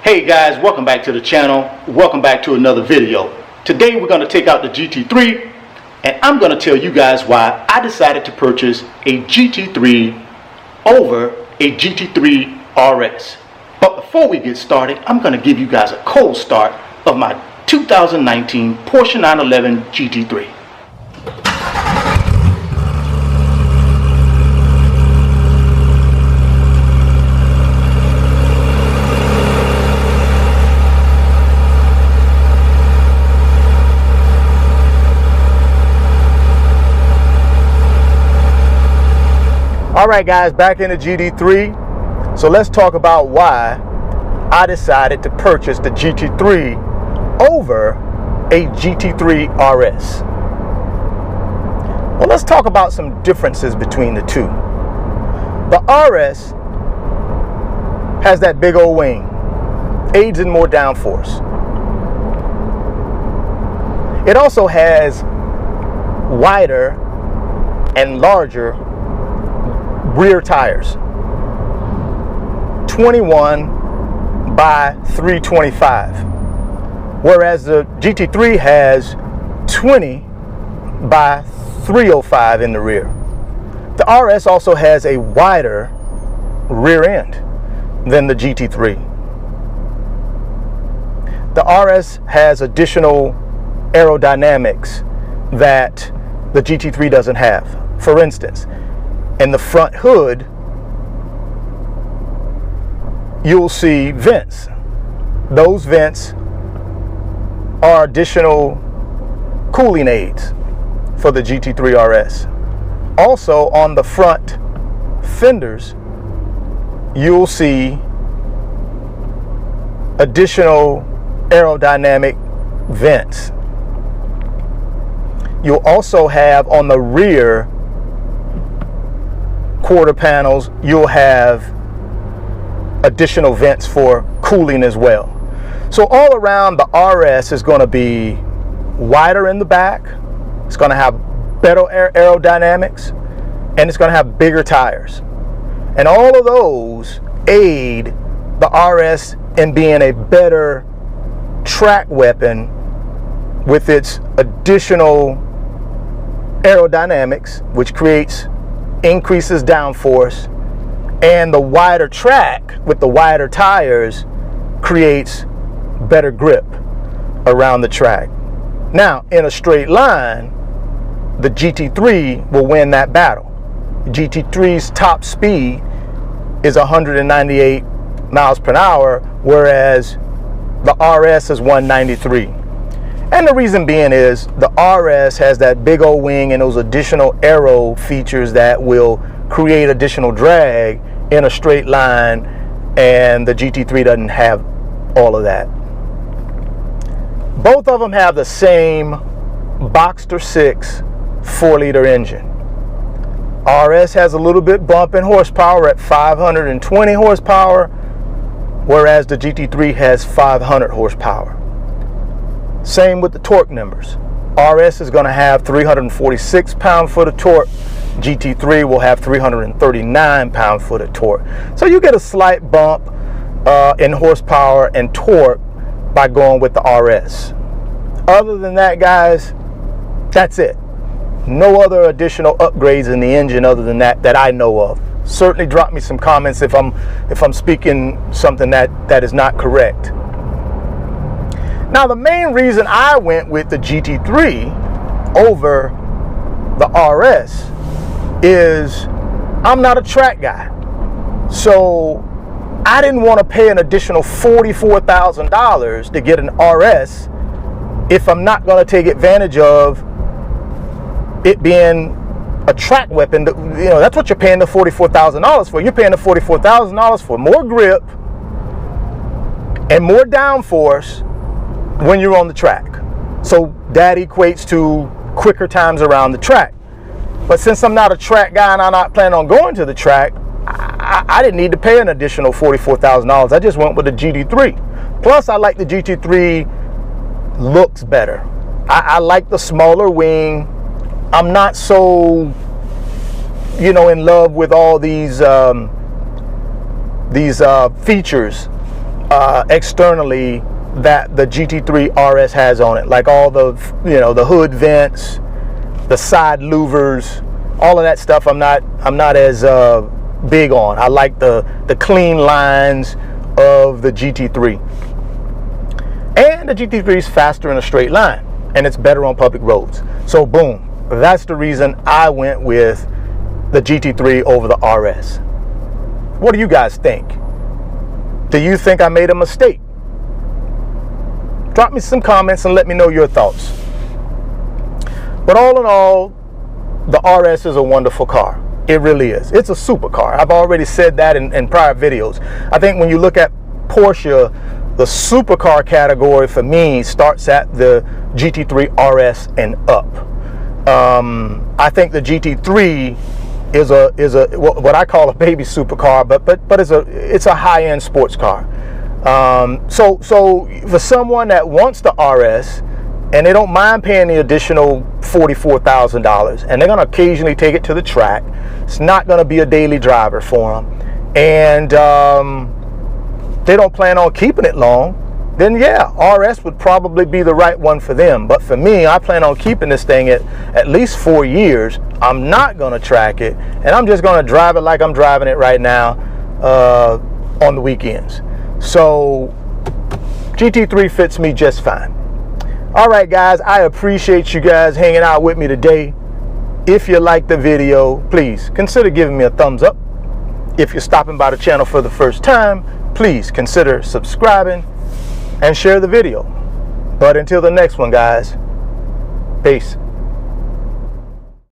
Hey guys, welcome back to the channel. Welcome back to another video. Today we're going to take out the GT3 and I'm going to tell you guys why I decided to purchase a GT3 over a GT3RS. But before we get started, I'm going to give you guys a cold start of my 2019 Porsche 911 GT3. Alright guys, back in the GT3. So let's talk about why I decided to purchase the GT3 over a GT3RS. Well, let's talk about some differences between the two. The RS has that big old wing, aids in more downforce. It also has wider and larger rear tires, 21 by 325, whereas the GT3 has 20 by 305 in the rear. The RS also has a wider rear end than the GT3. The RS has additional aerodynamics that the GT3 doesn't have. For instance, in the front hood, you'll see vents. Those vents are additional cooling aids for the GT3RS. Also, on the front fenders, you'll see additional aerodynamic vents. You'll also have on the rear quarter panels, you'll have additional vents for cooling as well. So all around, the RS is going to be wider in the back, it's going to have better aerodynamics, and it's going to have bigger tires. And all of those aid the RS in being a better track weapon with its additional aerodynamics, which increases downforce, and the wider track with the wider tires creates better grip around the track. Now, in a straight line, the GT3 will win that battle. The GT3's top speed is 198 miles per hour, whereas the RS is 193. And the reason being is the RS has that big old wing and those additional aero features that will create additional drag in a straight line, and the GT3 doesn't have all of that. Both of them have the same Boxster 6 4-liter engine. RS has a little bit bump in horsepower at 520 horsepower, whereas the GT3 has 500 horsepower. Same with the torque numbers. RS is going to have 346 pound-foot of torque. GT3 will have 339 pound-foot of torque. So you get a slight bump in horsepower and torque by going with the RS. Other than that, guys, that's it. No other additional upgrades in the engine other than that I know of. Certainly drop me some comments if I'm speaking something that is not correct. Now, the main reason I went with the GT3 over the RS is I'm not a track guy. So I didn't want to pay an additional $44,000 to get an RS if I'm not going to take advantage of it being a track weapon. You know, that's what you're paying the $44,000 for. You're paying the $44,000 for more grip and more downforce when you're on the track. So that equates to quicker times around the track. But since I'm not a track guy and I'm not planning on going to the track, I didn't need to pay an additional $44,000. I just went with the GT3. Plus, I like the GT3 looks better. I like the smaller wing. I'm not so, in love with all these features externally that the GT3 RS has on it, like all the, you know, the hood vents, the side louvers, all of that stuff. I'm not as big on. I like the clean lines of the GT3, and the GT3 is faster in a straight line, and it's better on public roads. So boom, that's the reason I went with the GT3 over the RS. What do you guys think? Do you think I made a mistake? Drop me some comments and let me know your thoughts. But all in all, the RS is a wonderful car. It really is. It's a supercar. I've already said that in prior videos. I think when you look at Porsche, the supercar category for me starts at the GT3 RS and up. I think the GT3 is what I call a baby supercar, but it's a high-end sports car. So for someone that wants the RS and they don't mind paying the additional $44,000, and they're going to occasionally take it to the track, it's not going to be a daily driver for them, and they don't plan on keeping it long, then yeah, RS would probably be the right one for them. But for me, I plan on keeping this thing at least 4 years. I'm not going to track it, and I'm just going to drive it like I'm driving it right now on the weekends. So GT3 fits me just fine. All right, guys, I appreciate you guys hanging out with me today. If you liked the video, please consider giving me a thumbs up. If you're stopping by the channel for the first time, please consider subscribing and share the video. But until the next one, guys, peace.